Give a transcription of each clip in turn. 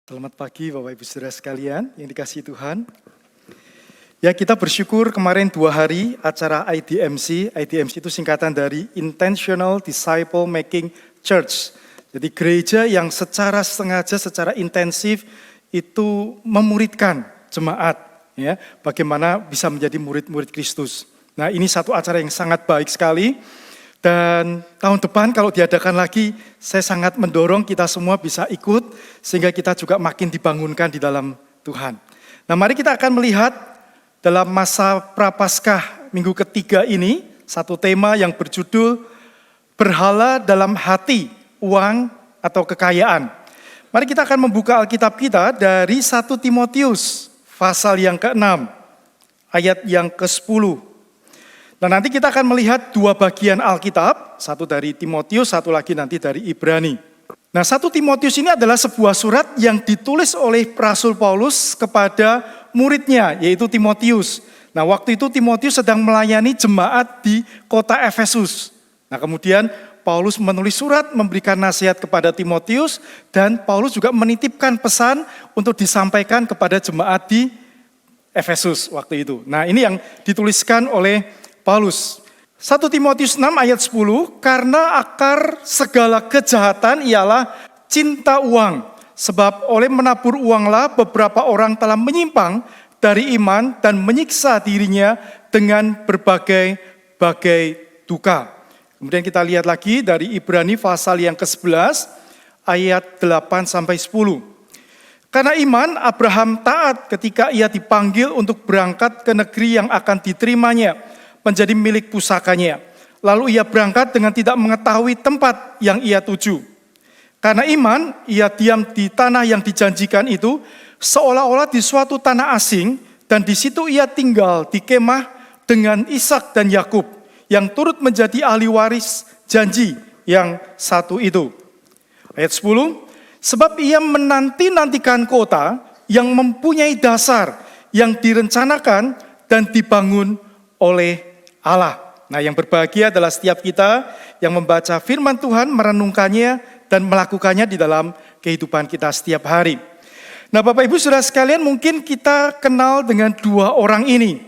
Selamat pagi Bapak Ibu Saudara sekalian yang dikasihi Tuhan. Ya, kita bersyukur kemarin 2 hari acara IDMC. IDMC itu singkatan dari Intentional Disciple Making Church. Jadi gereja yang secara sengaja, secara intensif itu memuridkan jemaat, ya, bagaimana bisa menjadi murid-murid Kristus. Nah, ini satu acara yang sangat baik sekali. Dan tahun depan kalau diadakan lagi, saya sangat mendorong kita semua bisa ikut, sehingga kita juga makin dibangunkan di dalam Tuhan. Nah, mari kita akan melihat dalam masa Prapaskah minggu ketiga ini, satu tema yang berjudul Berhala dalam Hati, Uang atau Kekayaan. Mari kita akan membuka Alkitab kita dari 1 Timotius, pasal yang ke-6, ayat yang ke-10. Nah, nanti kita akan melihat 2 bagian Alkitab, satu dari Timotius, satu lagi nanti dari Ibrani. Nah, 1 Timotius ini adalah sebuah surat yang ditulis oleh Rasul Paulus kepada muridnya, yaitu Timotius. Nah, waktu itu Timotius sedang melayani jemaat di kota Efesus. Nah, kemudian Paulus menulis surat, memberikan nasihat kepada Timotius, dan Paulus juga menitipkan pesan untuk disampaikan kepada jemaat di Efesus waktu itu. Nah, ini yang dituliskan oleh Paulus. 1 Timotius 6 ayat 10, karena akar segala kejahatan ialah cinta uang. Sebab oleh menabur uanglah beberapa orang telah menyimpang dari iman dan menyiksa dirinya dengan berbagai duka. Kemudian kita lihat lagi dari Ibrani pasal yang ke-11 ayat 8-10. Karena iman Abraham taat ketika ia dipanggil untuk berangkat ke negeri yang akan diterimanya, menjadi milik pusakanya. Lalu ia berangkat dengan tidak mengetahui tempat yang ia tuju. Karena iman, ia diam di tanah yang dijanjikan itu, seolah-olah di suatu tanah asing, dan di situ ia tinggal di kemah dengan Ishak dan Yakub, yang turut menjadi ahli waris janji yang satu itu. Ayat 10, sebab ia menanti-nantikan kota yang mempunyai dasar, yang direncanakan dan dibangun oleh Allah. Nah, yang berbahagia adalah setiap kita yang membaca firman Tuhan, merenungkannya, dan melakukannya di dalam kehidupan kita setiap hari. Nah, Bapak Ibu Saudara sekalian, mungkin kita kenal dengan 2 orang ini.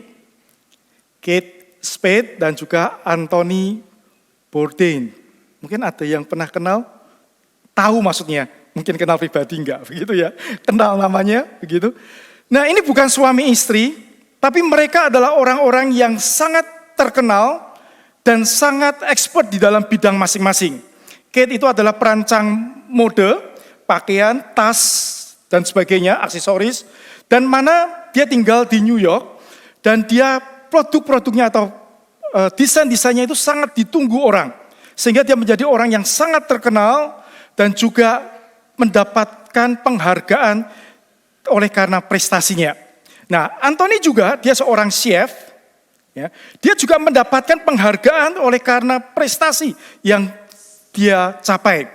Kate Spade dan juga Anthony Bourdain. Mungkin ada yang pernah kenal? Tahu maksudnya, mungkin kenal pribadi enggak, begitu ya. Kenal namanya, begitu. Nah, ini bukan suami istri, tapi mereka adalah orang-orang yang sangat terkenal dan sangat expert di dalam bidang masing-masing. Kate itu adalah perancang mode, pakaian, tas, dan sebagainya, aksesoris. Dan mana dia tinggal di New York, dan dia produk-produknya atau desain-desainnya itu sangat ditunggu orang. Sehingga dia menjadi orang yang sangat terkenal dan juga mendapatkan penghargaan oleh karena prestasinya. Nah, Anthony juga, dia seorang chef. Ya, dia juga mendapatkan penghargaan oleh karena prestasi yang dia capai.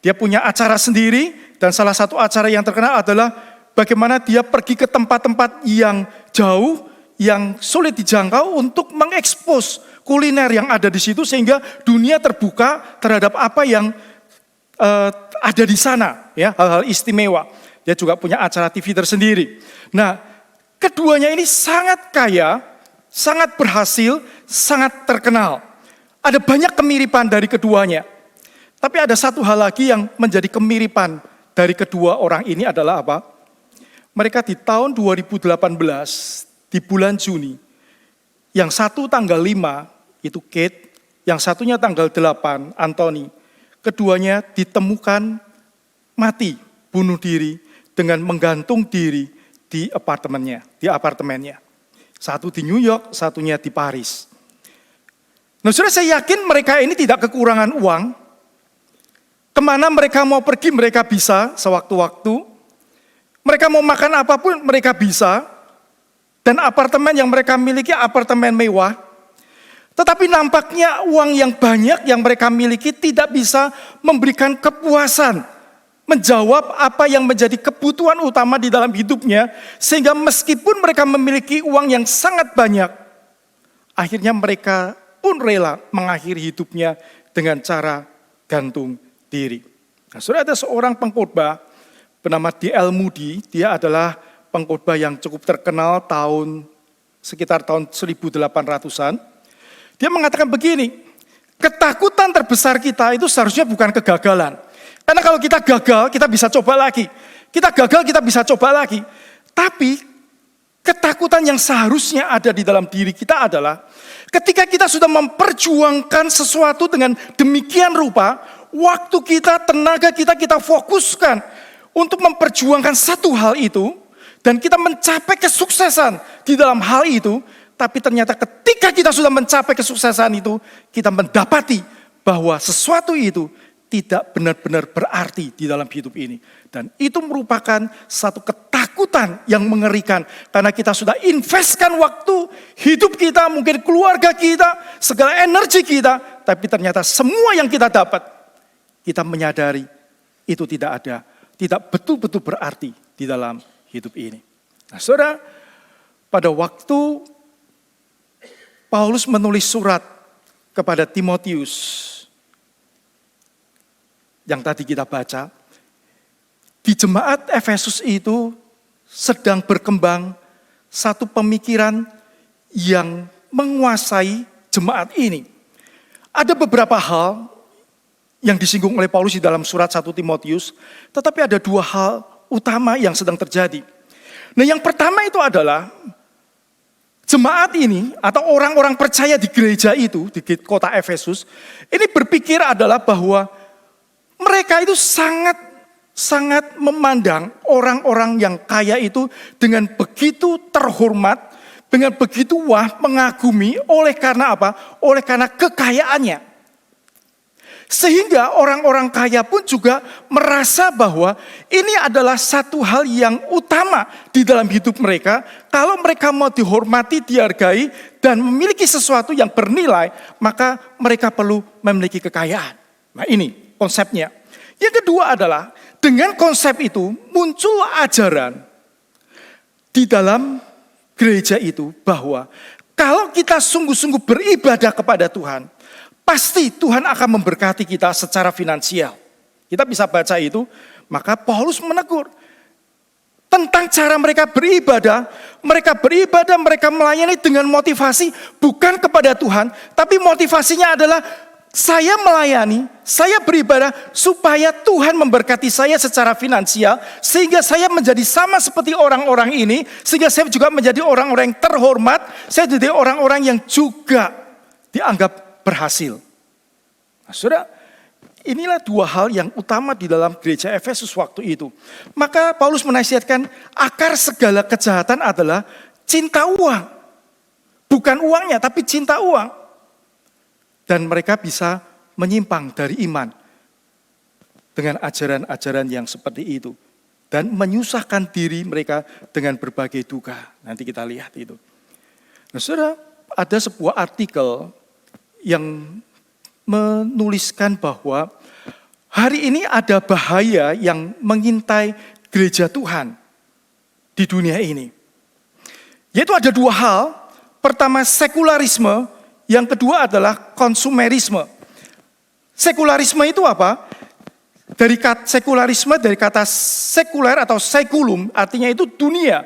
Dia punya acara sendiri dan salah satu acara yang terkenal adalah bagaimana dia pergi ke tempat-tempat yang jauh, yang sulit dijangkau untuk mengekspos kuliner yang ada di situ sehingga dunia terbuka terhadap apa yang ada di sana, ya, hal-hal istimewa. Dia juga punya acara TV tersendiri. Nah, keduanya ini sangat kaya, sangat berhasil, sangat terkenal. Ada banyak kemiripan dari keduanya. Tapi ada satu hal lagi yang menjadi kemiripan dari kedua orang ini adalah apa? Mereka di tahun 2018, di bulan Juni, yang satu tanggal 5, itu Kate, yang satunya tanggal 8, Anthony. Keduanya ditemukan mati, bunuh diri, dengan menggantung diri di apartemennya. Satu di New York, satunya di Paris. Nah, saudara, saya yakin mereka ini tidak kekurangan uang. Kemana mereka mau pergi, mereka bisa sewaktu-waktu. Mereka mau makan apapun, mereka bisa. Dan apartemen yang mereka miliki, apartemen mewah. Tetapi nampaknya uang yang banyak yang mereka miliki tidak bisa memberikan kepuasan, menjawab apa yang menjadi kebutuhan utama di dalam hidupnya, sehingga meskipun mereka memiliki uang yang sangat banyak, akhirnya mereka pun rela mengakhiri hidupnya dengan cara gantung diri. Nah, saudara, ada seorang pengkhotbah bernama D.L. Moody. Dia adalah pengkhotbah yang cukup terkenal sekitar tahun 1800-an. Dia mengatakan begini, ketakutan terbesar kita itu seharusnya bukan kegagalan. Karena kalau kita gagal, kita bisa coba lagi. Kita gagal, kita bisa coba lagi. Tapi ketakutan yang seharusnya ada di dalam diri kita adalah ketika kita sudah memperjuangkan sesuatu dengan demikian rupa, waktu kita, tenaga kita, kita fokuskan untuk memperjuangkan satu hal itu, dan kita mencapai kesuksesan di dalam hal itu, tapi ternyata ketika kita sudah mencapai kesuksesan itu, kita mendapati bahwa sesuatu itu tidak benar-benar berarti di dalam hidup ini. Dan itu merupakan satu ketakutan yang mengerikan. Karena kita sudah investkan waktu, hidup kita, mungkin keluarga kita, segala energi kita. Tapi ternyata semua yang kita dapat, kita menyadari itu tidak betul-betul berarti di dalam hidup ini. Nah, saudara, pada waktu Paulus menulis surat kepada Timotius, yang tadi kita baca, di jemaat Efesus itu sedang berkembang satu pemikiran yang menguasai jemaat ini. Ada beberapa hal yang disinggung oleh Paulus di dalam surat 1 Timotius, tetapi ada dua hal utama yang sedang terjadi. Nah, yang pertama itu adalah jemaat ini atau orang-orang percaya di gereja itu, di kota Efesus, ini berpikir adalah bahwa mereka itu sangat memandang orang-orang yang kaya itu dengan begitu terhormat, dengan begitu mengagumi. Oleh karena apa? Oleh karena kekayaannya. Sehingga orang-orang kaya pun juga merasa bahwa ini adalah satu hal yang utama di dalam hidup mereka. Kalau mereka mau dihormati, dihargai, dan memiliki sesuatu yang bernilai, maka mereka perlu memiliki kekayaan. Nah, ini konsepnya. Yang kedua adalah dengan konsep itu muncul ajaran di dalam gereja itu bahwa kalau kita sungguh-sungguh beribadah kepada Tuhan, pasti Tuhan akan memberkati kita secara finansial. Kita bisa baca itu, maka Paulus menegur tentang cara mereka beribadah. Mereka melayani dengan motivasi bukan kepada Tuhan, tapi motivasinya adalah saya melayani, saya beribadah supaya Tuhan memberkati saya secara finansial, sehingga saya menjadi sama seperti orang-orang ini, sehingga saya juga menjadi orang-orang yang terhormat, saya jadi orang-orang yang juga dianggap berhasil. Nah, saudara, inilah dua hal yang utama di dalam gereja Efesus waktu itu. Maka Paulus menasihatkan akar segala kejahatan adalah cinta uang. Bukan uangnya, tapi cinta uang. Dan mereka bisa menyimpang dari iman dengan ajaran-ajaran yang seperti itu. Dan menyusahkan diri mereka dengan berbagai duka. Nanti kita lihat itu. Nah, saudara, ada sebuah artikel yang menuliskan bahwa hari ini ada bahaya yang mengintai gereja Tuhan di dunia ini. Yaitu ada dua hal. Pertama, sekularisme. Yang kedua adalah konsumerisme. Sekularisme itu apa? Dari kata sekuler atau sekulum, artinya itu dunia.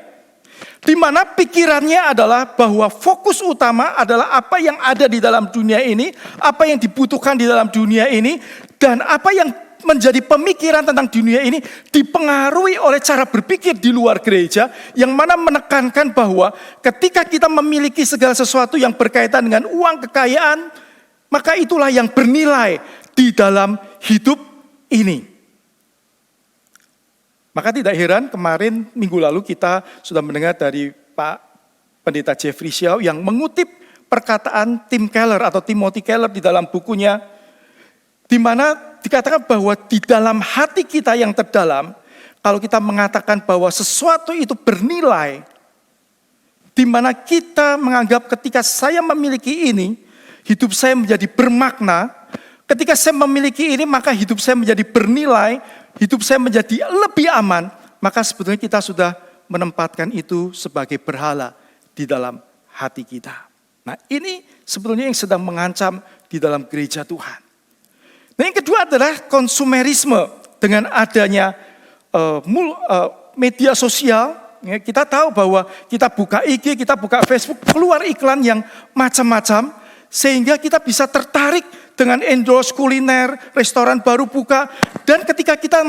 Di mana pikirannya adalah bahwa fokus utama adalah apa yang ada di dalam dunia ini, apa yang dibutuhkan di dalam dunia ini, dan apa yang menjadi pemikiran tentang dunia ini dipengaruhi oleh cara berpikir di luar gereja yang mana menekankan bahwa ketika kita memiliki segala sesuatu yang berkaitan dengan uang, kekayaan, maka itulah yang bernilai di dalam hidup ini. Maka tidak heran kemarin minggu lalu kita sudah mendengar dari Pak Pendeta Jeffrey Xiao yang mengutip perkataan Tim Keller atau Timothy Keller di dalam bukunya, di mana dikatakan bahwa di dalam hati kita yang terdalam, kalau kita mengatakan bahwa sesuatu itu bernilai, di mana kita menganggap ketika saya memiliki ini, hidup saya menjadi bermakna. Ketika saya memiliki ini, maka hidup saya menjadi bernilai, hidup saya menjadi lebih aman. Maka sebetulnya kita sudah menempatkan itu sebagai berhala di dalam hati kita. Nah, ini sebetulnya yang sedang mengancam di dalam gereja Tuhan. Nah, yang kedua adalah konsumerisme dengan adanya media sosial, ya, kita tahu bahwa kita buka IG, kita buka Facebook, keluar iklan yang macam-macam, sehingga kita bisa tertarik dengan endorse kuliner, restoran baru buka, dan ketika kita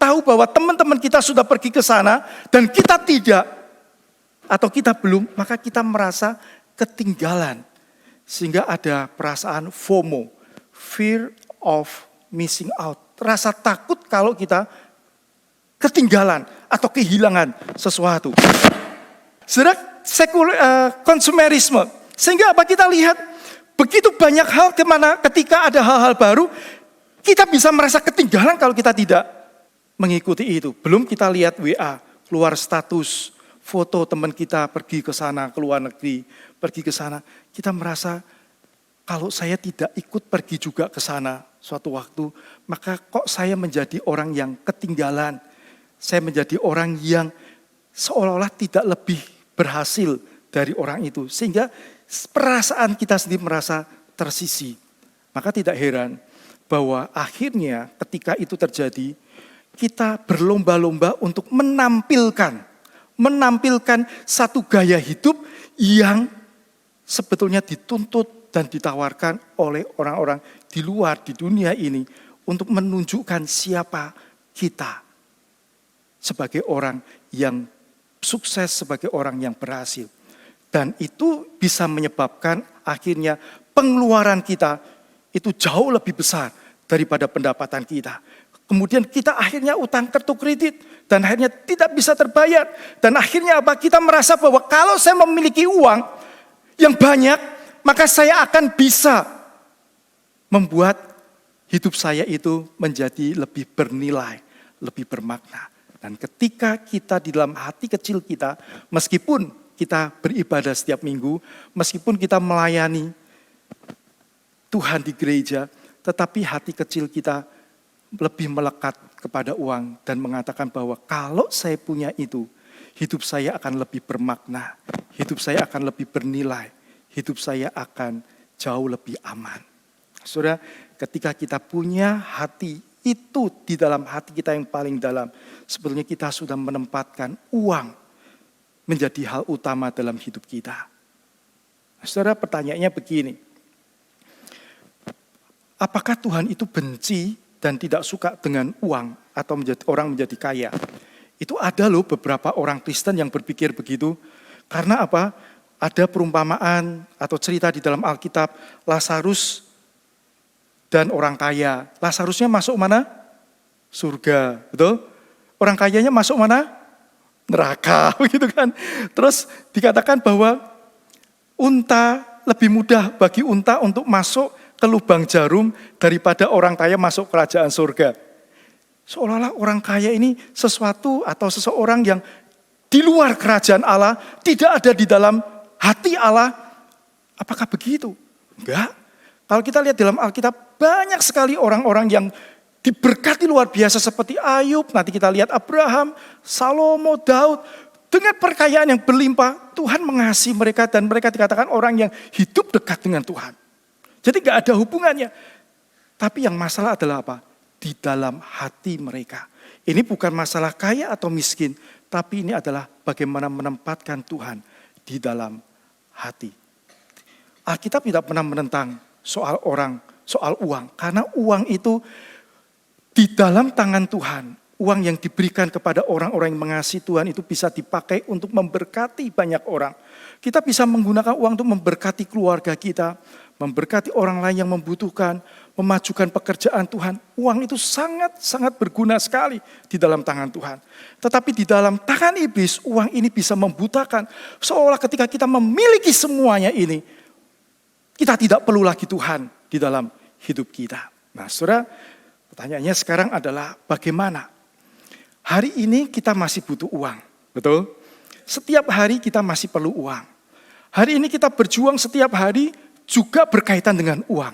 tahu bahwa teman-teman kita sudah pergi ke sana, dan kita tidak, atau kita belum, maka kita merasa ketinggalan. Sehingga ada perasaan FOMO, fear of missing out, rasa takut kalau kita ketinggalan atau kehilangan sesuatu. Konsumerisme. Sehingga apa kita lihat, begitu banyak hal ketika ada hal-hal baru, kita bisa merasa ketinggalan kalau kita tidak mengikuti itu. Belum kita lihat WA, keluar status, foto teman kita pergi ke sana, ke luar negeri, pergi ke sana. Kita merasa kalau saya tidak ikut pergi juga ke sana suatu waktu, maka kok saya menjadi orang yang ketinggalan. Saya menjadi orang yang seolah-olah tidak lebih berhasil dari orang itu. Sehingga perasaan kita sendiri merasa tersisih. Maka tidak heran bahwa akhirnya ketika itu terjadi, kita berlomba-lomba untuk menampilkan satu gaya hidup yang sebetulnya dituntut dan ditawarkan oleh orang-orang di luar, di dunia ini, untuk menunjukkan siapa kita sebagai orang yang sukses, sebagai orang yang berhasil. Dan itu bisa menyebabkan akhirnya pengeluaran kita itu jauh lebih besar daripada pendapatan kita. Kemudian kita akhirnya utang kartu kredit dan akhirnya tidak bisa terbayar. Dan akhirnya apa? Kita merasa bahwa kalau saya memiliki uang yang banyak, maka saya akan bisa membuat hidup saya itu menjadi lebih bernilai, lebih bermakna. Dan ketika kita di dalam hati kecil kita, meskipun kita beribadah setiap minggu, meskipun kita melayani Tuhan di gereja, tetapi hati kecil kita lebih melekat kepada uang dan mengatakan bahwa kalau saya punya itu, hidup saya akan lebih bermakna, hidup saya akan lebih bernilai, hidup saya akan jauh lebih aman. Saudara, ketika kita punya hati itu di dalam hati kita yang paling dalam, sebetulnya kita sudah menempatkan uang menjadi hal utama dalam hidup kita. Saudara, pertanyaannya begini, apakah Tuhan itu benci dan tidak suka dengan uang atau orang menjadi kaya? Itu ada loh beberapa orang Kristen yang berpikir begitu. Karena apa? Ada perumpamaan atau cerita di dalam Alkitab, Lazarus dan orang kaya. Lazarusnya masuk mana? Surga, betul? Orang kayanya masuk mana? Neraka, begitu kan? Terus dikatakan bahwa lebih mudah bagi unta untuk masuk ke lubang jarum daripada orang kaya masuk kerajaan surga. Seolah-olah orang kaya ini sesuatu atau seseorang yang di luar kerajaan Allah, tidak ada di dalam hati Allah. Apakah begitu? Enggak. Kalau kita lihat dalam Alkitab, banyak sekali orang-orang yang diberkati luar biasa seperti Ayub, nanti kita lihat Abraham, Salomo, Daud. Dengan perkayaan yang berlimpah, Tuhan mengasihi mereka dan mereka dikatakan orang yang hidup dekat dengan Tuhan. Jadi gak ada hubungannya. Tapi yang masalah adalah apa? Di dalam hati mereka. Ini bukan masalah kaya atau miskin, tapi ini adalah bagaimana menempatkan Tuhan di dalam hati. Alkitab tidak pernah menentang soal uang. Karena uang itu di dalam tangan Tuhan. Uang yang diberikan kepada orang-orang yang mengasihi Tuhan itu bisa dipakai untuk memberkati banyak orang. Kita bisa menggunakan uang untuk memberkati keluarga kita, memberkati orang lain yang membutuhkan, memajukan pekerjaan Tuhan. Uang itu sangat-sangat berguna sekali di dalam tangan Tuhan. Tetapi di dalam tangan iblis, uang ini bisa membutakan. Seolah ketika kita memiliki semuanya ini, kita tidak perlu lagi Tuhan di dalam hidup kita. Nah, saudara, pertanyaannya sekarang adalah bagaimana? Hari ini kita masih butuh uang, betul? Setiap hari kita masih perlu uang. Hari ini kita berjuang setiap hari juga berkaitan dengan uang.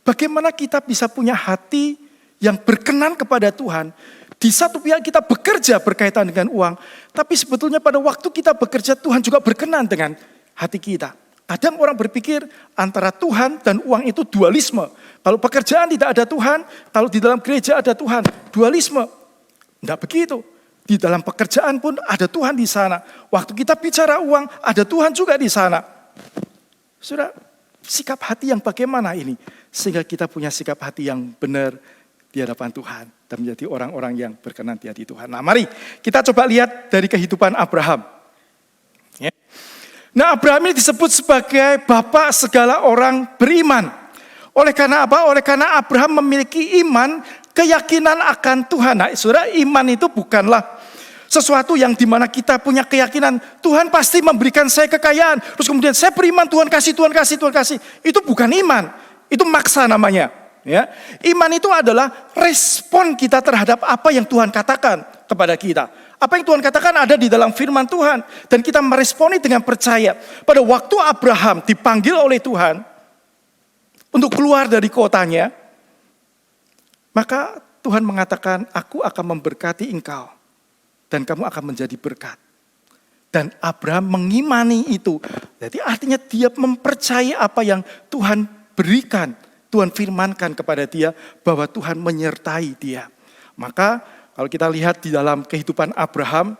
Bagaimana kita bisa punya hati yang berkenan kepada Tuhan? Di satu pihak kita bekerja berkaitan dengan uang, tapi sebetulnya pada waktu kita bekerja Tuhan juga berkenan dengan hati kita. Kadang orang berpikir antara Tuhan dan uang itu dualisme. Kalau pekerjaan tidak ada Tuhan, kalau di dalam gereja ada Tuhan, dualisme. Enggak begitu. Di dalam pekerjaan pun ada Tuhan di sana. Waktu kita bicara uang, ada Tuhan juga di sana. Saudara, sikap hati yang bagaimana ini? Sehingga kita punya sikap hati yang benar di hadapan Tuhan. Dan menjadi orang-orang yang berkenan di hati Tuhan. Nah, mari kita coba lihat dari kehidupan Abraham. Ya. Nah, Abraham ini disebut sebagai bapak segala orang beriman. Oleh karena apa? Oleh karena Abraham memiliki iman, keyakinan akan Tuhan. Nah, saudara, iman itu bukanlah sesuatu yang dimana kita punya keyakinan, Tuhan pasti memberikan saya kekayaan. Terus kemudian saya beriman, Tuhan kasih, Tuhan kasih, Tuhan kasih. Itu bukan iman, itu maksa namanya. Ya. Iman itu adalah respon kita terhadap apa yang Tuhan katakan kepada kita. Apa yang Tuhan katakan ada di dalam firman Tuhan. Dan kita meresponi dengan percaya. Pada waktu Abraham dipanggil oleh Tuhan untuk keluar dari kotanya, maka Tuhan mengatakan, aku akan memberkati engkau. Dan kamu akan menjadi berkat. Dan Abraham mengimani itu. Jadi artinya dia mempercayai apa yang Tuhan berikan. Tuhan firmankan kepada dia bahwa Tuhan menyertai dia. Maka kalau kita lihat di dalam kehidupan Abraham,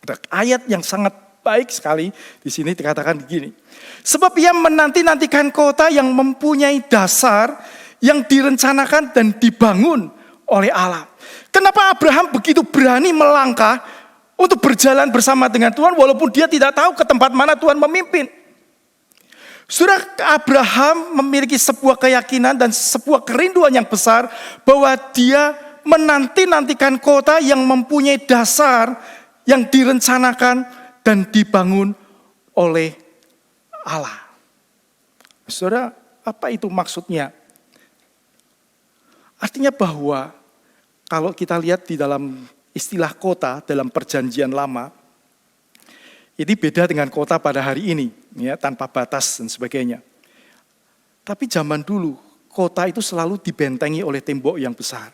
ada ayat yang sangat baik sekali. Di sini dikatakan begini. Sebab ia menanti-nantikan kota yang mempunyai dasar yang direncanakan dan dibangun oleh Allah. Kenapa Abraham begitu berani melangkah untuk berjalan bersama dengan Tuhan walaupun dia tidak tahu ke tempat mana Tuhan memimpin? Saudara, Abraham memiliki sebuah keyakinan dan sebuah kerinduan yang besar bahwa dia menanti-nantikan kota yang mempunyai dasar yang direncanakan dan dibangun oleh Allah. Saudara, apa itu maksudnya? Artinya bahwa kalau kita lihat di dalam istilah kota dalam perjanjian lama, ini beda dengan kota pada hari ini, ya, tanpa batas dan sebagainya. Tapi zaman dulu, kota itu selalu dibentengi oleh tembok yang besar.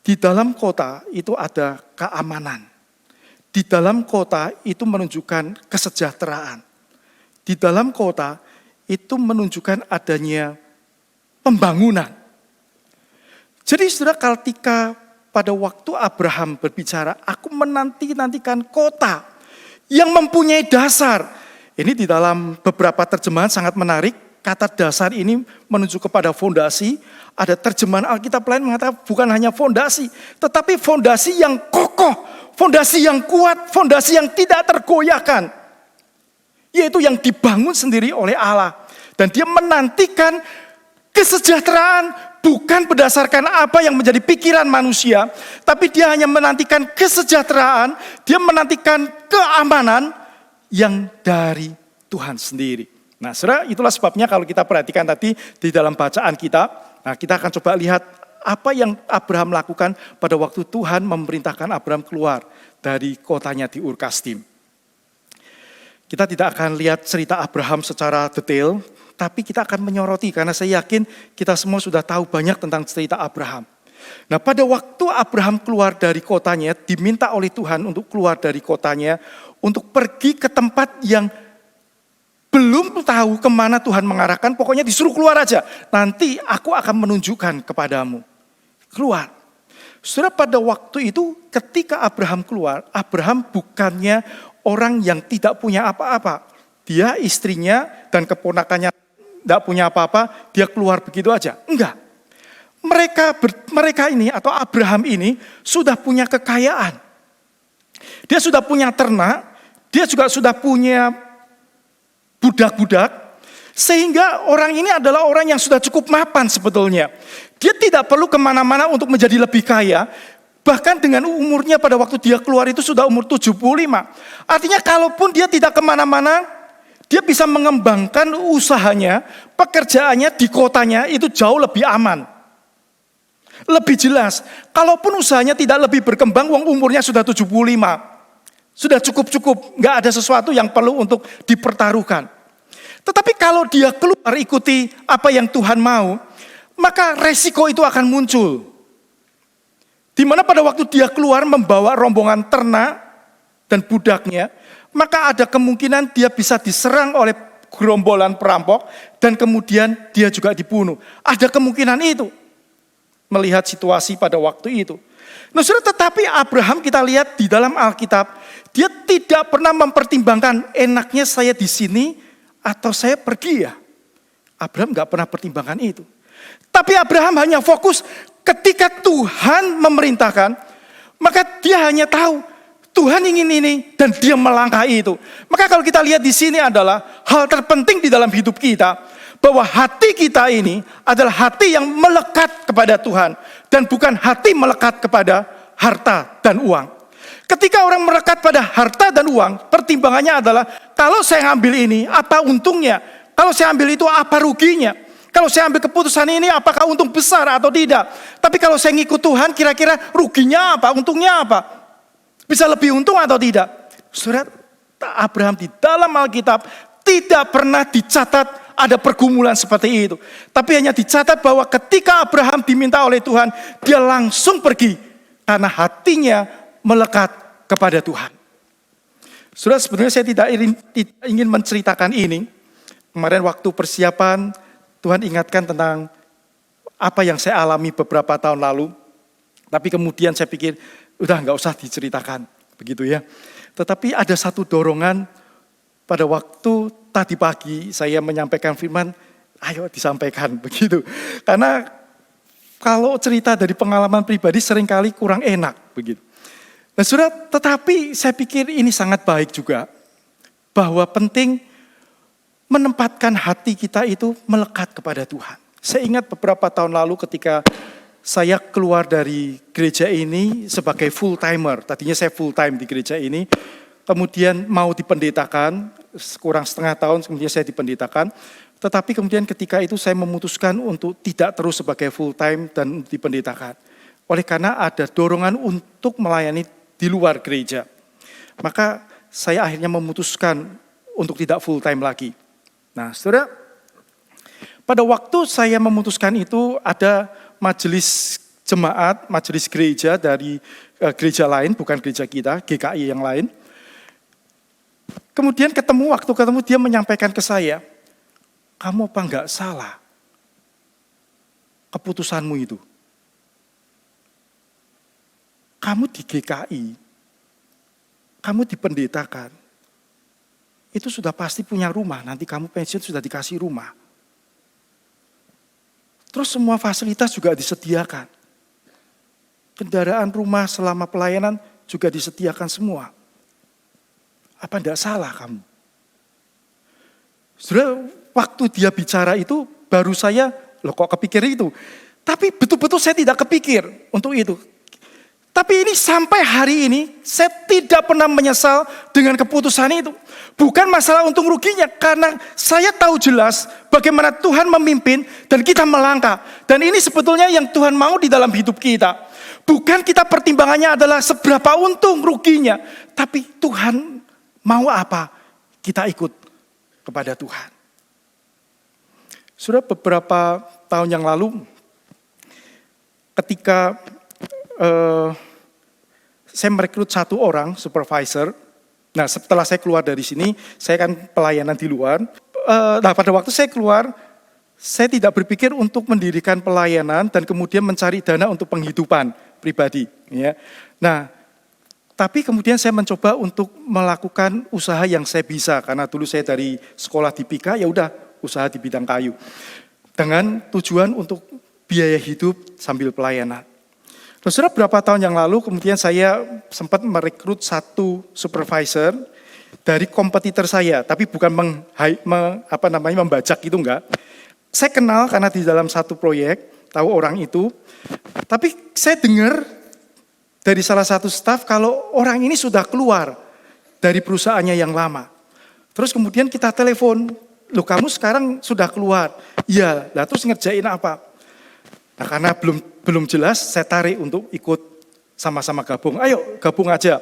Di dalam kota itu ada keamanan. Di dalam kota itu menunjukkan kesejahteraan. Di dalam kota itu menunjukkan adanya pembangunan. Jadi saudara, ketika pada waktu Abraham berbicara, aku menanti-nantikan kota yang mempunyai dasar. Ini di dalam beberapa terjemahan sangat menarik. Kata dasar ini menunjuk kepada fondasi. Ada terjemahan Alkitab lain mengatakan bukan hanya fondasi, tetapi fondasi yang kokoh, fondasi yang kuat, fondasi yang tidak tergoyahkan. Yaitu yang dibangun sendiri oleh Allah. Dan dia menantikan kesejahteraan bukan berdasarkan apa yang menjadi pikiran manusia, tapi dia hanya menantikan kesejahteraan, dia menantikan keamanan yang dari Tuhan sendiri. Nah, saudara, itulah sebabnya kalau kita perhatikan tadi di dalam bacaan kita, nah kita akan coba lihat apa yang Abraham lakukan pada waktu Tuhan memerintahkan Abraham keluar dari kotanya di Ur Kasdim. Kita tidak akan lihat cerita Abraham secara detail, tapi kita akan menyoroti karena saya yakin kita semua sudah tahu banyak tentang cerita Abraham. Nah, pada waktu Abraham keluar dari kotanya, diminta oleh Tuhan untuk keluar dari kotanya, untuk pergi ke tempat yang belum tahu kemana Tuhan mengarahkan, pokoknya disuruh keluar aja. Nanti aku akan menunjukkan kepadamu. Keluar. Saudara, pada waktu itu ketika Abraham keluar, Abraham bukannya orang yang tidak punya apa-apa. Dia, istrinya, dan keponakannya tidak punya apa-apa, dia keluar begitu aja. Enggak. Mereka ini atau Abraham ini sudah punya kekayaan. Dia sudah punya ternak, dia juga sudah punya budak-budak, sehingga orang ini adalah orang yang sudah cukup mapan sebetulnya. Dia tidak perlu kemana-mana untuk menjadi lebih kaya, bahkan dengan umurnya pada waktu dia keluar itu sudah umur 75. Artinya kalaupun dia tidak kemana-mana, dia bisa mengembangkan usahanya, pekerjaannya di kotanya itu jauh lebih aman. Lebih jelas, kalaupun usahanya tidak lebih berkembang, wong umurnya sudah 75. Sudah cukup-cukup, nggak ada sesuatu yang perlu untuk dipertaruhkan. Tetapi kalau dia keluar ikuti apa yang Tuhan mau, maka resiko itu akan muncul. Di mana pada waktu dia keluar membawa rombongan ternak dan budaknya, maka ada kemungkinan dia bisa diserang oleh gerombolan perampok dan kemudian dia juga dibunuh. Ada kemungkinan itu. Melihat situasi pada waktu itu. Nah, saudara, tetapi Abraham kita lihat di dalam Alkitab, dia tidak pernah mempertimbangkan enaknya saya di sini atau saya pergi ya. Abraham nggak pernah pertimbangkan itu. Tapi Abraham hanya fokus ketika Tuhan memerintahkan, maka dia hanya tahu Tuhan ingin ini dan dia melangkahi itu. Maka kalau kita lihat di sini adalah hal terpenting di dalam hidup kita, bahwa hati kita ini adalah hati yang melekat kepada Tuhan dan bukan hati melekat kepada harta dan uang. Ketika orang melekat pada harta dan uang, pertimbangannya adalah kalau saya ambil ini, apa untungnya? Kalau saya ambil itu, apa ruginya? Kalau saya ambil keputusan ini, apakah untung besar atau tidak? Tapi kalau saya ngikut Tuhan, kira-kira ruginya apa? Untungnya apa? Bisa lebih untung atau tidak? Surat Abraham di dalam Alkitab tidak pernah dicatat ada pergumulan seperti itu. Tapi hanya dicatat bahwa ketika Abraham diminta oleh Tuhan, dia langsung pergi. Karena hatinya melekat kepada Tuhan. Saudara, sebenarnya saya tidak ingin menceritakan ini. Kemarin waktu persiapan, Tuhan ingatkan tentang apa yang saya alami beberapa tahun lalu. Tapi kemudian saya pikir, udah nggak usah diceritakan. Begitu ya. Tetapi ada satu dorongan pada waktu tadi pagi saya menyampaikan firman, ayo disampaikan. Begitu. Karena kalau cerita dari pengalaman pribadi seringkali kurang enak. Begitu. Nah, saudara, tetapi saya pikir ini sangat baik juga. Bahwa penting menempatkan hati kita itu melekat kepada Tuhan. Saya ingat beberapa tahun lalu ketika saya keluar dari gereja ini sebagai full timer. Tadinya saya full time di gereja ini. Kemudian mau dipendetakan, kurang setengah tahun kemudian saya dipendetakan. Tetapi kemudian ketika itu saya memutuskan untuk tidak terus sebagai full time dan dipendetakan. Oleh karena ada dorongan untuk melayani di luar gereja. Maka saya akhirnya memutuskan untuk tidak full time lagi. Nah, saudara, pada waktu saya memutuskan itu ada majelis jemaat, majelis gereja dari gereja lain, bukan gereja kita, GKI yang lain. Kemudian waktu ketemu dia menyampaikan ke saya, kamu apa enggak salah keputusanmu itu? Kamu di GKI, kamu dipendetakan, itu sudah pasti punya rumah, nanti kamu pensiun sudah dikasih rumah. Terus semua fasilitas juga disediakan. Kendaraan rumah selama pelayanan juga disediakan semua. Apa enggak salah kamu? Saudara, waktu dia bicara itu baru saya, loh kok kepikir itu. Tapi betul-betul saya tidak kepikir untuk itu. Tapi ini sampai hari ini saya tidak pernah menyesal dengan keputusan itu. Bukan masalah untung ruginya, karena saya tahu jelas bagaimana Tuhan memimpin dan kita melangkah. Dan ini sebetulnya yang Tuhan mau di dalam hidup kita. Bukan kita pertimbangannya adalah seberapa untung ruginya, tapi Tuhan mau apa? Kita ikut kepada Tuhan. Sudah beberapa tahun yang lalu, ketika saya merekrut satu orang supervisor. Nah, setelah saya keluar dari sini, saya kan pelayanan di luar. Nah, pada waktu saya keluar, saya tidak berpikir untuk mendirikan pelayanan dan kemudian mencari dana untuk penghidupan pribadi. Ya. Nah, tapi kemudian saya mencoba untuk melakukan usaha yang saya bisa, karena dulu saya dari sekolah di PIKA, ya udah usaha di bidang kayu. Dengan tujuan untuk biaya hidup sambil pelayanan. Nah, saudara, berapa tahun yang lalu kemudian saya sempat merekrut satu supervisor dari kompetitor saya, tapi bukan membajak itu enggak. Saya kenal karena di dalam satu proyek, tahu orang itu. Tapi saya dengar dari salah satu staf kalau orang ini sudah keluar dari perusahaannya yang lama. Terus kemudian kita telepon, loh kamu sekarang sudah keluar. Iya, lah terus ngerjain apa? Nah, karena belum jelas, saya tarik untuk ikut sama-sama gabung. Ayo gabung aja.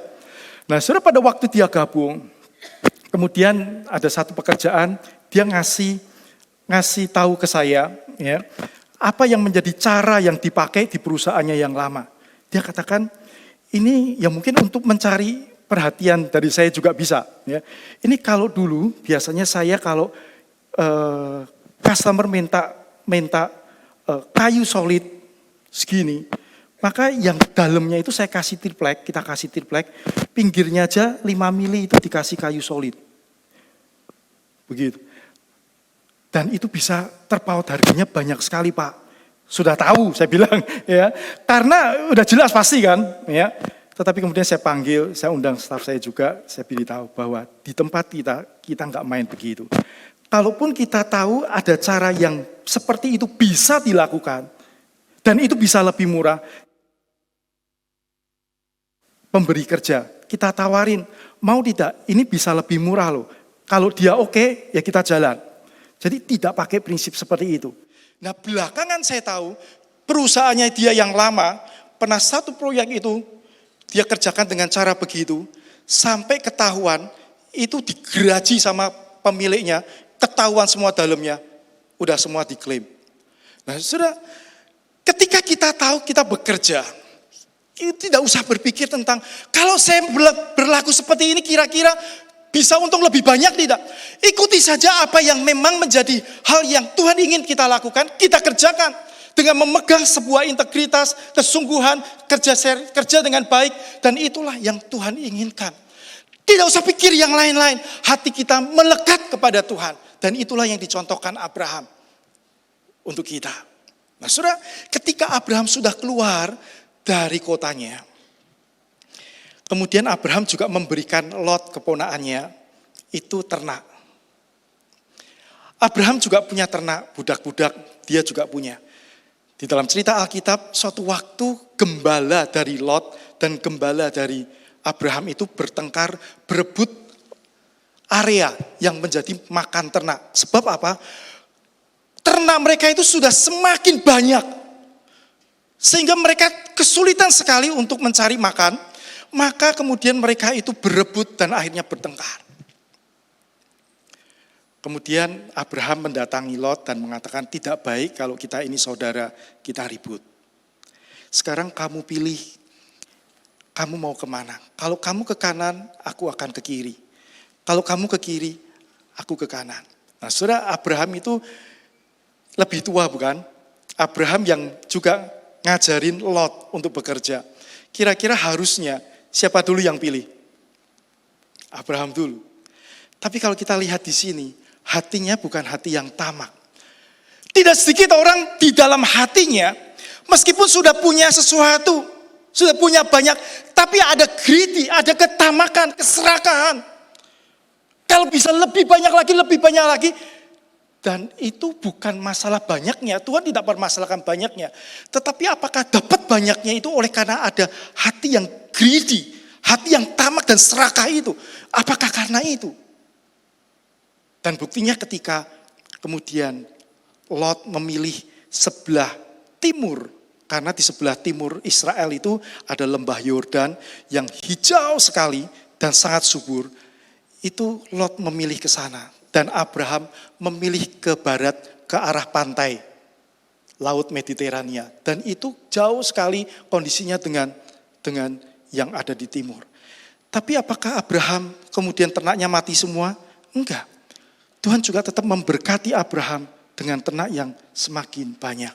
Nah, saudara, pada waktu dia gabung, kemudian ada satu pekerjaan, dia ngasih tahu ke saya, ya, apa yang menjadi cara yang dipakai di perusahaannya yang lama. Dia katakan, ini ya mungkin untuk mencari perhatian dari saya juga bisa. Ya. Ini kalau dulu biasanya saya kalau customer minta kayu solid segini, Maka yang dalamnya itu saya kasih triplek, kita kasih triplek, pinggirnya aja 5 mili itu dikasih kayu solid. Begitu. Dan itu bisa terpaut harganya banyak sekali Pak. Sudah tahu saya bilang ya. Karena udah jelas pasti kan ya. Tetapi kemudian saya panggil, saya undang staf saya juga, saya beritahu bahwa di tempat kita nggak main begitu. Kalaupun kita tahu ada cara yang seperti itu bisa dilakukan, dan itu bisa lebih murah, pemberi kerja, kita tawarin, mau tidak, ini bisa lebih murah loh. Kalau dia oke, ya kita jalan. Jadi tidak pakai prinsip seperti itu. Nah belakangan saya tahu, perusahaannya dia yang lama, pernah satu proyek itu, dia kerjakan dengan cara begitu, sampai ketahuan, itu digeraji sama pemiliknya, ketahuan semua dalamnya, udah semua diklaim. Nah saudara, ketika kita tahu kita bekerja, tidak usah berpikir tentang, kalau saya berlaku seperti ini kira-kira bisa untung lebih banyak tidak. Ikuti saja apa yang memang menjadi hal yang Tuhan ingin kita lakukan, kita kerjakan. Dengan memegang sebuah integritas, kesungguhan, kerja dengan baik. Dan itulah yang Tuhan inginkan. Tidak usah pikir yang lain-lain. Hati kita melekat kepada Tuhan. Dan itulah yang dicontohkan Abraham untuk kita. Nah saudara, ketika Abraham sudah keluar dari kotanya, kemudian Abraham juga memberikan Lot keponakannya, itu ternak. Abraham juga punya ternak, budak-budak dia juga punya. Di dalam cerita Alkitab, suatu waktu gembala dari Lot dan gembala dari Abraham itu bertengkar, berebut area yang menjadi makan ternak. Sebab apa? Ternak mereka itu sudah semakin banyak. Sehingga mereka kesulitan sekali untuk mencari makan. Maka kemudian mereka itu berebut dan akhirnya bertengkar. Kemudian Abraham mendatangi Lot dan mengatakan tidak baik kalau kita ini saudara, kita ribut. Sekarang kamu pilih, kamu mau kemana? Kalau kamu ke kanan, aku akan ke kiri. Kalau kamu ke kiri, aku ke kanan. Nah saudara, Abraham itu lebih tua bukan? Abraham yang juga ngajarin Lot untuk bekerja. Kira-kira harusnya siapa dulu yang pilih? Abraham dulu. Tapi kalau kita lihat di sini, hatinya bukan hati yang tamak. Tidak sedikit orang di dalam hatinya, meskipun sudah punya sesuatu, sudah punya banyak, tapi ada greedy, ada ketamakan, keserakahan. Kalau bisa lebih banyak lagi. Dan itu bukan masalah banyaknya, Tuhan tidak permasalahkan banyaknya. Tetapi apakah dapat banyaknya itu oleh karena ada hati yang greedy, hati yang tamak dan serakah itu. Apakah karena itu? Dan buktinya ketika kemudian Lot memilih sebelah timur. Karena di sebelah timur Israel itu ada lembah Yordan yang hijau sekali dan sangat subur. Itu Lot memilih ke sana. Dan Abraham memilih ke barat, ke arah pantai. Laut Mediterania. Dan itu jauh sekali kondisinya dengan yang ada di timur. Tapi apakah Abraham kemudian ternaknya mati semua? Enggak. Tuhan juga tetap memberkati Abraham dengan ternak yang semakin banyak.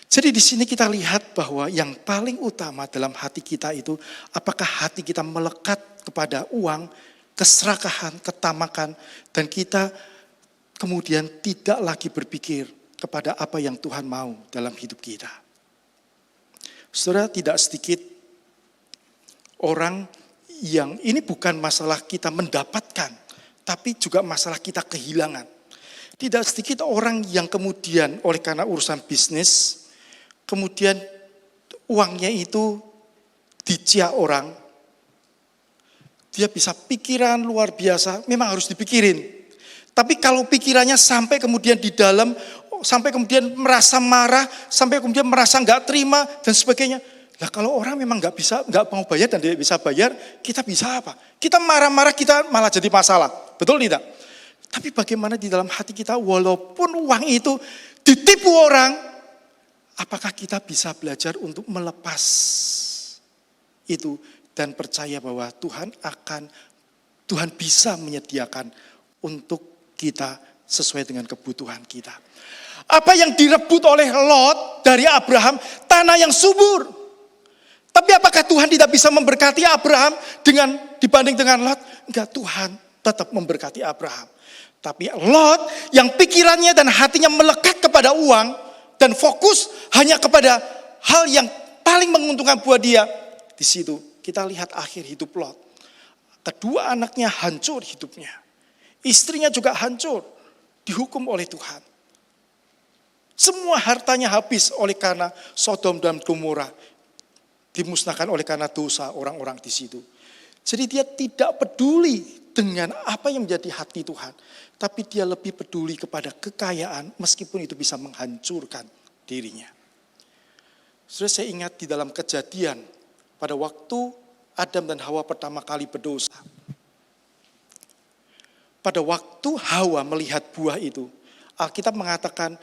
Jadi di sini kita lihat bahwa yang paling utama dalam hati kita itu, apakah hati kita melekat kepada uang, keserakahan, ketamakan, dan kita kemudian tidak lagi berpikir kepada apa yang Tuhan mau dalam hidup kita. Saudara, tidak sedikit orang yang ini bukan masalah kita mendapatkan, tapi juga masalah kita kehilangan. Tidak sedikit orang yang kemudian oleh karena urusan bisnis, kemudian uangnya itu dicia orang. Dia bisa pikiran luar biasa, memang harus dipikirin. Tapi kalau pikirannya sampai kemudian di dalam, sampai kemudian merasa marah, sampai kemudian merasa nggak terima dan sebagainya. Nah kalau orang memang nggak mau bayar dan tidak bisa bayar, kita bisa apa? Kita marah-marah, kita malah jadi masalah. Betul tidak? Tapi bagaimana di dalam hati kita, walaupun uang itu ditipu orang, apakah kita bisa belajar untuk melepas itu dan percaya bahwa Tuhan bisa menyediakan untuk kita sesuai dengan kebutuhan kita. Apa yang direbut oleh Lot dari Abraham, tanah yang subur. Tapi apakah Tuhan tidak bisa memberkati Abraham dibanding dengan Lot? Enggak, Tuhan tetap memberkati Abraham. Tapi Lot yang pikirannya dan hatinya melekat kepada uang dan fokus hanya kepada hal yang paling menguntungkan buat dia. Di situ kita lihat akhir hidup Lot. Kedua anaknya hancur hidupnya. Istrinya juga hancur, dihukum oleh Tuhan. Semua hartanya habis oleh karena Sodom dan Gomora. Dimusnahkan oleh karena dosa orang-orang di situ. Jadi dia tidak peduli dengan apa yang menjadi hati Tuhan. Tapi dia lebih peduli kepada kekayaan meskipun itu bisa menghancurkan dirinya. Sudah saya ingat di dalam Kejadian pada waktu Adam dan Hawa pertama kali berdosa. Pada waktu Hawa melihat buah itu, Alkitab mengatakan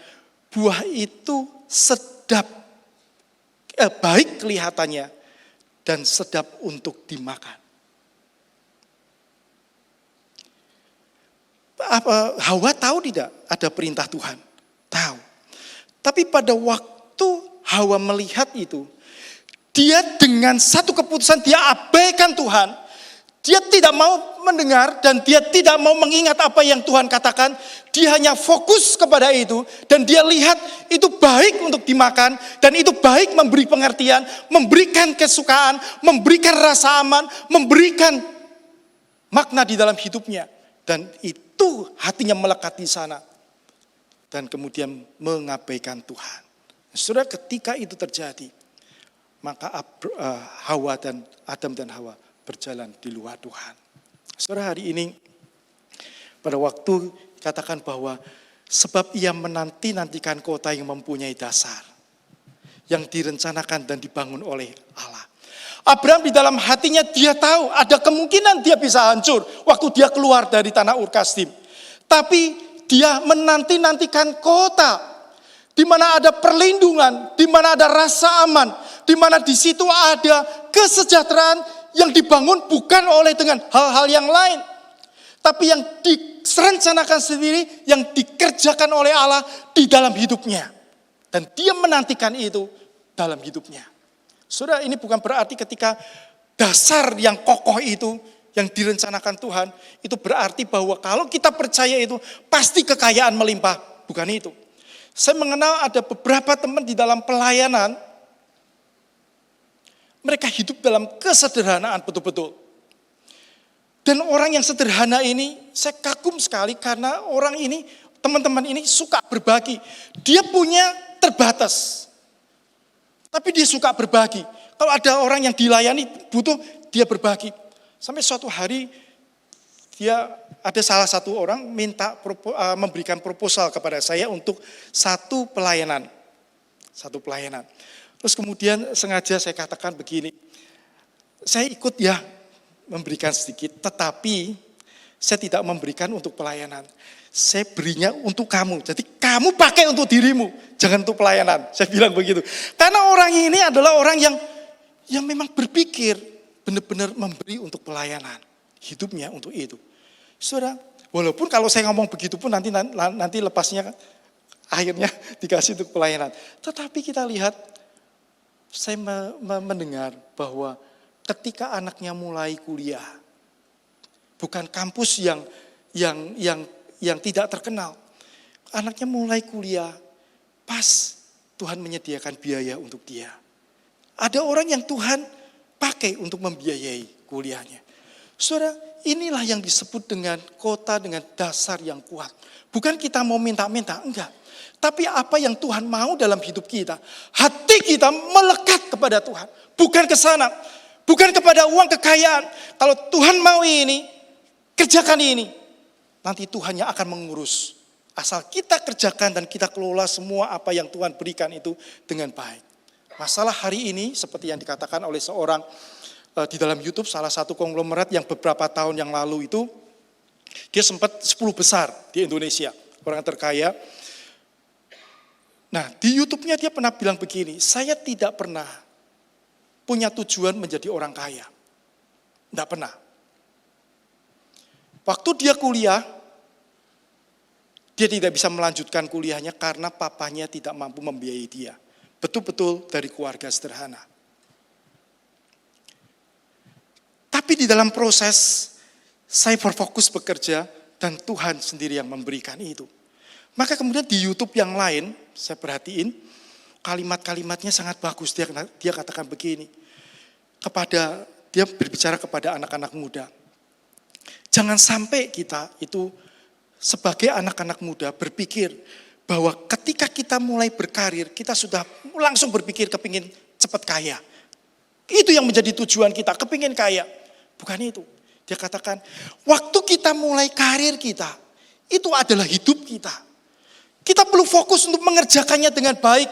buah itu sedap, baik kelihatannya dan sedap untuk dimakan. Hawa tahu tidak ada perintah Tuhan? Tahu. Tapi pada waktu Hawa melihat itu, dia dengan satu keputusan dia abaikan Tuhan. Dia tidak mau mendengar dan dia tidak mau mengingat apa yang Tuhan katakan. Dia hanya fokus kepada itu dan dia lihat itu baik untuk dimakan dan itu baik memberi pengertian, memberikan kesukaan, memberikan rasa aman, memberikan makna di dalam hidupnya. Dan itu hatinya melekat di sana dan kemudian mengabaikan Tuhan. Saudara, ketika itu terjadi, maka Hawa dan Adam dan Hawa berjalan di luar Tuhan. Saudara, hari ini pada waktu katakan bahwa sebab ia menanti-nantikan kota yang mempunyai dasar, yang direncanakan dan dibangun oleh Allah. Abraham di dalam hatinya dia tahu ada kemungkinan dia bisa hancur waktu dia keluar dari tanah Ur Kasdim. Tapi dia menanti-nantikan kota di mana ada perlindungan, di mana ada rasa aman, di mana di situ ada kesejahteraan yang dibangun bukan oleh dengan hal-hal yang lain, tapi yang direncanakan sendiri, yang dikerjakan oleh Allah di dalam hidupnya. Dan dia menantikan itu dalam hidupnya. Saudara, ini bukan berarti ketika dasar yang kokoh itu, yang direncanakan Tuhan, itu berarti bahwa kalau kita percaya itu, pasti kekayaan melimpah. Bukan itu. Saya mengenal ada beberapa teman di dalam pelayanan, mereka hidup dalam kesederhanaan betul-betul. Dan orang yang sederhana ini, saya kagum sekali karena orang ini, teman-teman ini suka berbagi. Dia punya terbatas. Tapi dia suka berbagi. Kalau ada orang yang dilayani butuh, dia berbagi. Sampai suatu hari ada salah satu orang minta memberikan proposal kepada saya untuk satu pelayanan. Terus kemudian sengaja saya katakan begini, saya ikut ya memberikan sedikit, tetapi saya tidak memberikan untuk pelayanan. Saya berinya untuk kamu. Jadi kamu pakai untuk dirimu, jangan untuk pelayanan. Saya bilang begitu. Karena orang ini adalah orang yang memang berpikir benar-benar memberi untuk pelayanan. Hidupnya untuk itu. Saudara, walaupun kalau saya ngomong begitu pun nanti lepasnya akhirnya dikasih untuk pelayanan. Tetapi kita lihat, saya mendengar bahwa ketika anaknya mulai kuliah, bukan kampus yang tidak terkenal. Anaknya mulai kuliah, pas Tuhan menyediakan biaya untuk dia. Ada orang yang Tuhan pakai untuk membiayai kuliahnya. Saudara, inilah yang disebut dengan kota dengan dasar yang kuat. Bukan kita mau minta-minta, enggak. Tapi apa yang Tuhan mau dalam hidup kita. Hati kita melekat kepada Tuhan. Bukan ke sana. Bukan kepada uang kekayaan. Kalau Tuhan mau ini, kerjakan ini. Nanti Tuhan yang akan mengurus. Asal kita kerjakan dan kita kelola semua apa yang Tuhan berikan itu dengan baik. Masalah hari ini seperti yang dikatakan oleh seorang di dalam YouTube, salah satu konglomerat yang beberapa tahun yang lalu itu, dia sempat 10 besar di Indonesia, orang terkaya. Nah, di YouTube-nya dia pernah bilang begini, saya tidak pernah punya tujuan menjadi orang kaya. Tidak pernah. Waktu dia kuliah, dia tidak bisa melanjutkan kuliahnya karena papanya tidak mampu membiayai dia. Betul-betul dari keluarga sederhana. Tapi di dalam proses saya berfokus bekerja dan Tuhan sendiri yang memberikan itu. Maka kemudian di YouTube yang lain saya perhatiin kalimat-kalimatnya sangat bagus. Dia katakan begini. Dia berbicara kepada anak-anak muda. Jangan sampai kita itu sebagai anak-anak muda berpikir bahwa ketika kita mulai berkarir, kita sudah langsung berpikir kepingin cepat kaya. Itu yang menjadi tujuan kita, kepingin kaya. Bukan itu. Dia katakan, waktu kita mulai karir kita, itu adalah hidup kita. Kita perlu fokus untuk mengerjakannya dengan baik,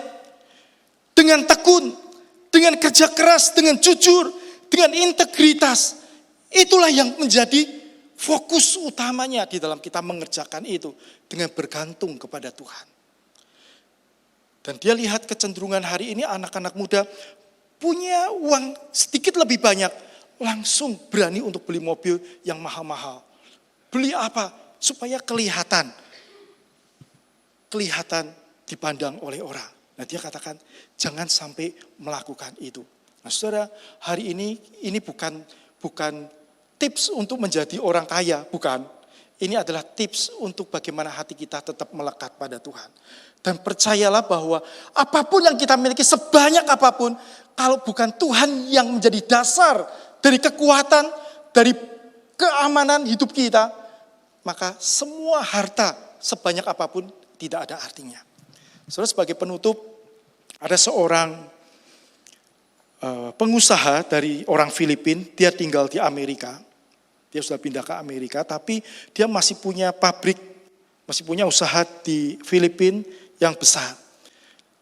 dengan tekun, dengan kerja keras, dengan jujur, dengan integritas. Itulah yang menjadi fokus utamanya di dalam kita mengerjakan itu dengan bergantung kepada Tuhan. Dan dia lihat kecenderungan hari ini anak-anak muda punya uang sedikit lebih banyak, langsung berani untuk beli mobil yang mahal-mahal. Beli apa? Supaya kelihatan dipandang oleh orang. Nah dia katakan jangan sampai melakukan itu. Nah saudara, hari ini bukan tips untuk menjadi orang kaya, bukan. Ini adalah tips untuk bagaimana hati kita tetap melekat pada Tuhan. Dan percayalah bahwa apapun yang kita miliki, sebanyak apapun, kalau bukan Tuhan yang menjadi dasar dari kekuatan, dari keamanan hidup kita, maka semua harta sebanyak apapun tidak ada artinya. Saudara, sebagai penutup, ada seorang pengusaha dari orang Filipina, dia tinggal di Amerika. Dia sudah pindah ke Amerika, tapi dia masih punya pabrik, masih punya usaha di Filipina yang besar.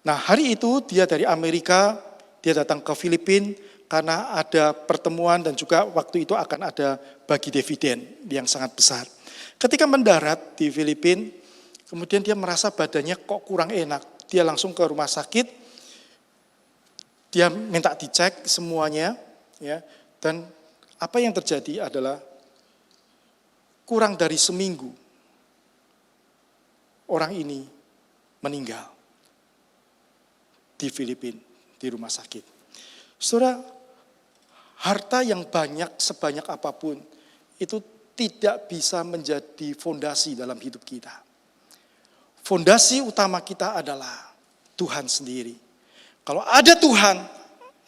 Nah hari itu dia dari Amerika, dia datang ke Filipina karena ada pertemuan dan juga waktu itu akan ada bagi dividen yang sangat besar. Ketika mendarat di Filipina, kemudian dia merasa badannya kok kurang enak. Dia langsung ke rumah sakit, dia minta dicek semuanya, ya. Dan apa yang terjadi adalah kurang dari seminggu orang ini meninggal di Filipina, di rumah sakit. Saudara, harta yang banyak sebanyak apapun itu tidak bisa menjadi fondasi dalam hidup kita. Fondasi utama kita adalah Tuhan sendiri. Kalau ada Tuhan,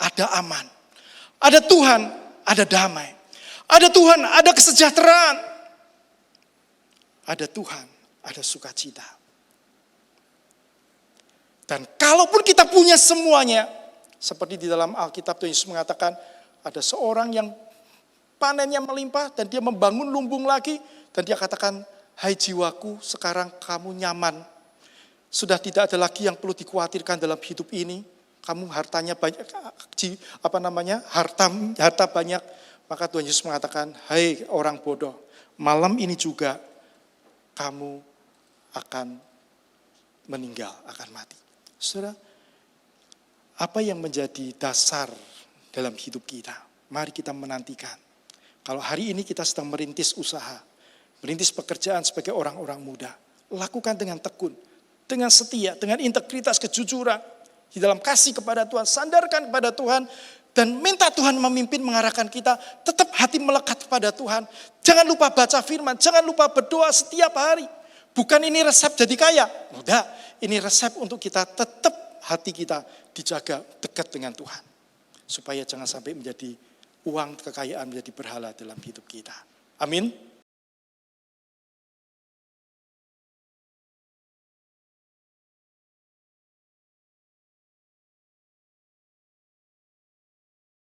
ada aman. Ada Tuhan, ada damai. Ada Tuhan, ada kesejahteraan. Ada Tuhan, ada sukacita. Dan kalaupun kita punya semuanya, seperti di dalam Alkitab Tuhan Yesus mengatakan, ada seorang yang panennya melimpah dan dia membangun lumbung lagi. Dan dia katakan, hai jiwaku, sekarang kamu nyaman. Sudah tidak ada lagi yang perlu dikhawatirkan dalam hidup ini. Kamu hartanya banyak, harta banyak. Maka Tuhan Yesus mengatakan, hai orang bodoh, malam ini juga kamu akan meninggal, akan mati. Saudara, apa yang menjadi dasar dalam hidup kita? Mari kita menantikan. Kalau hari ini kita sedang merintis usaha, merintis pekerjaan sebagai orang-orang muda, lakukan dengan tekun, dengan setia, dengan integritas, kejujuran, di dalam kasih kepada Tuhan, sandarkan kepada Tuhan, dan minta Tuhan memimpin, mengarahkan kita, tetap hati melekat kepada Tuhan. Jangan lupa baca firman, jangan lupa berdoa setiap hari. Bukan ini resep jadi kaya, enggak. Ini resep untuk kita tetap hati kita dijaga dekat dengan Tuhan. Supaya jangan sampai menjadi uang kekayaan menjadi berhala dalam hidup kita. Amin.